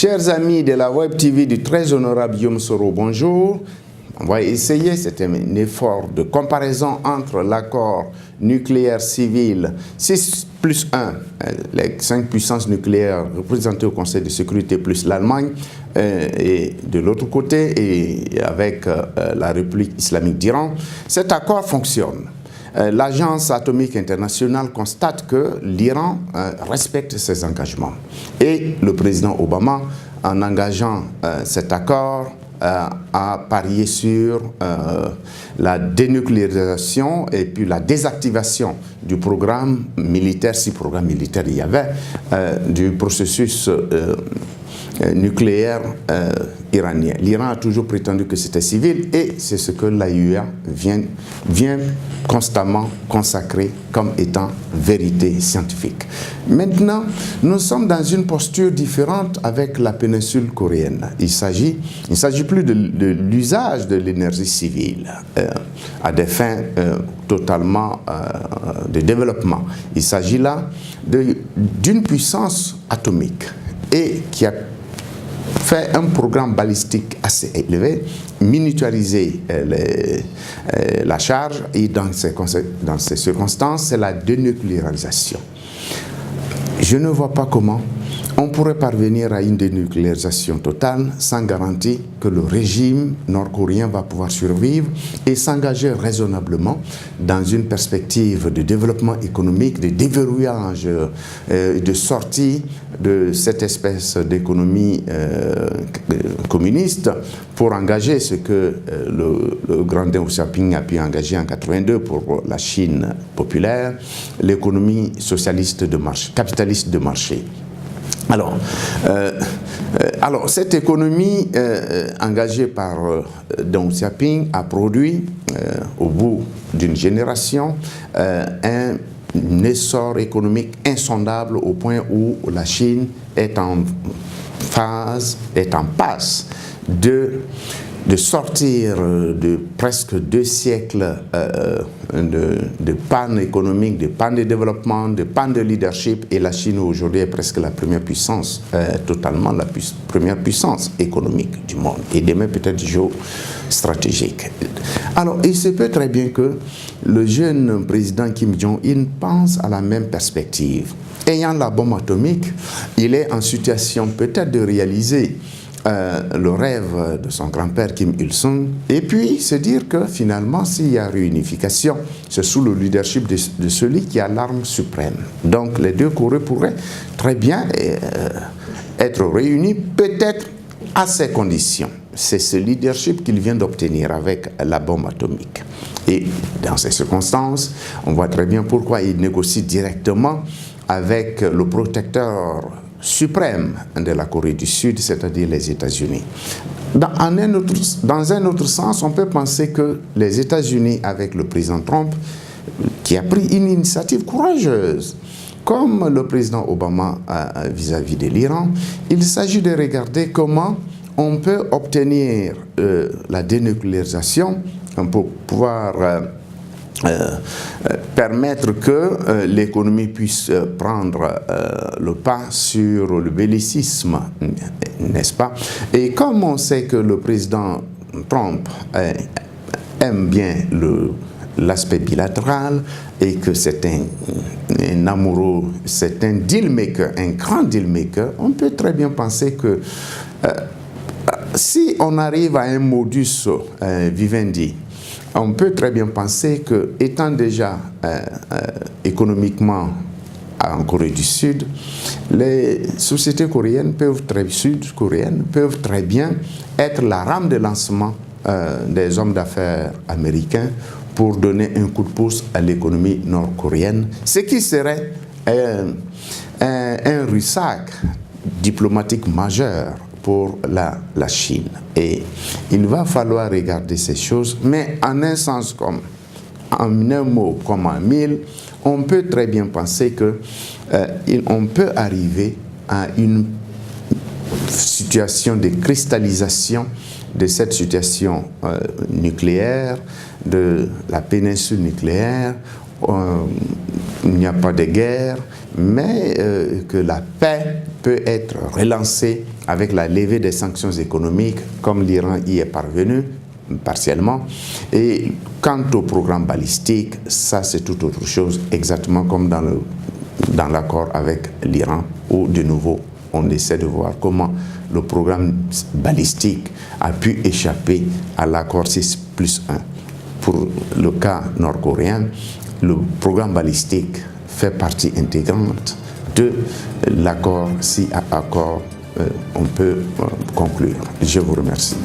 Chers amis de la Web TV du très honorable Guillaume Soro, bonjour. On va essayer, c'est un effort de comparaison entre l'accord nucléaire civil 6+1, les 5 puissances nucléaires représentées au Conseil de sécurité plus l'Allemagne, et de l'autre côté, et avec la République islamique d'Iran. Cet accord fonctionne. L'Agence atomique internationale constate que l'Iran respecte ses engagements. Et le président Obama, en engageant cet accord, a parié sur la dénucléarisation et puis la désactivation du programme militaire, si programme militaire il y avait, du processus nucléaire iranien. L'Iran a toujours prétendu que c'était civil et c'est ce que l'AIEA vient constamment consacrer comme étant vérité scientifique. Maintenant, nous sommes dans une posture différente avec la péninsule coréenne. Il ne s'agit plus de l'usage de l'énergie civile à des fins totalement de développement. Il s'agit là d'une puissance atomique et qui a fait un programme balistique assez élevé, miniaturisé la charge et dans ces circonstances, c'est la dénucléarisation. Je ne vois pas comment on pourrait parvenir à une dénucléarisation totale sans garantie que le régime nord-coréen va pouvoir survivre et s'engager raisonnablement dans une perspective de développement économique, de déverrouillage, de sortie de cette espèce d'économie communiste pour engager ce que le grand Deng Xiaoping a pu engager en 1982 pour la Chine populaire, l'économie socialiste de marché, capitaliste de marché. Alors, cette économie engagée par Deng Xiaoping a produit, au bout d'une génération, un essor économique insondable au point où la Chine est en passe de sortir de presque 2 siècles de panne économique, de panne de développement, de panne de leadership, et la Chine aujourd'hui est presque la première puissance, totalement la première puissance économique du monde, et demain peut-être géostratégique. Alors il se peut très bien que le jeune président Kim Jong-un pense à la même perspective. Ayant la bombe atomique, il est en situation peut-être de réaliser le rêve de son grand-père Kim Il-sung, et puis se dire que finalement s'il y a réunification, c'est sous le leadership de celui qui a l'arme suprême. Donc les deux Corées pourraient très bien être réunis, peut-être à ces conditions. C'est ce leadership qu'il vient d'obtenir avec la bombe atomique. Et dans ces circonstances, on voit très bien pourquoi il négocie directement avec le protecteur suprême de la Corée du Sud, c'est-à-dire les États-Unis. Dans un autre sens, on peut penser que les États-Unis, avec le président Trump, qui a pris une initiative courageuse, comme le président Obama vis-à-vis de l'Iran, il s'agit de regarder comment on peut obtenir la dénucléarisation pour pouvoir permettre que l'économie puisse prendre le pas sur le bellicisme, n'est-ce pas? Et comme on sait que le président Trump aime bien l'aspect bilatéral et que c'est un amoureux, c'est un deal maker, un grand deal maker, on peut très bien penser que si on arrive à un modus vivendi, on peut très bien penser que, étant déjà économiquement en Corée du Sud, les sociétés coréennes sud-coréennes peuvent très bien être la rame de lancement des hommes d'affaires américains pour donner un coup de pouce à l'économie nord-coréenne, ce qui serait un ressac diplomatique majeur pour la Chine. Et il va falloir regarder ces choses, mais en un sens comme en un mot comme en mille, on peut très bien penser que on peut arriver à une situation de cristallisation de cette situation nucléaire, de la péninsule nucléaire, il n'y a pas de guerre, mais que la paix peut être relancée avec la levée des sanctions économiques, comme l'Iran y est parvenu, partiellement. Et quant au programme balistique, ça c'est tout autre chose, exactement comme dans l'accord avec l'Iran, où de nouveau on essaie de voir comment le programme balistique a pu échapper à l'accord 6+1. Pour le cas nord-coréen, le programme balistique fait partie intégrante de l'accord, si accord on peut conclure. Je vous remercie.